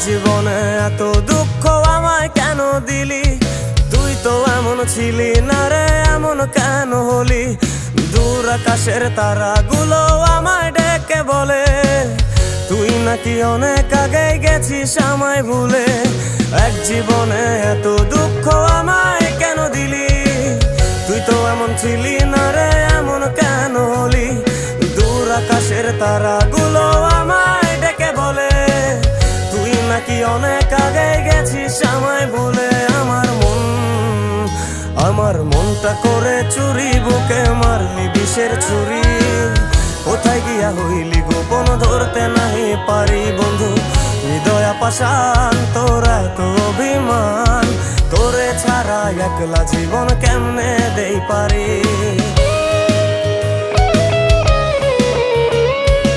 জীবনে এত দুঃখ আমায় কেন দিলি? তুই তো এমন ছিলি না রে, এমন কেন হলি? দূর আকাশের তারাগুলো আমায় ডেকে বলে তুই নাকি অনেক আগে গেছিস আমায় ভুলে। এক জীবনে এত দুঃখ আমায় কেন দিলি? তুই তো এমন ছিলি না রে, এমন কেন হলি? দূর আকাশের তারাগুলো আমায় ডেকে বলে তুই নাকি অনেক আগে গেছিস আমায় ভুলে। আমার মনটা করে চুরি, বুকে মারলি বিষের ছুরি। কোথায় গিয়া হইলি গোপন ধরতে নাহি পারি বন্ধু। হৃদয় পাষাণ তোর এত অভিমান, তোরে ছাড়া একলা জীবন কেমনে দেই পারি?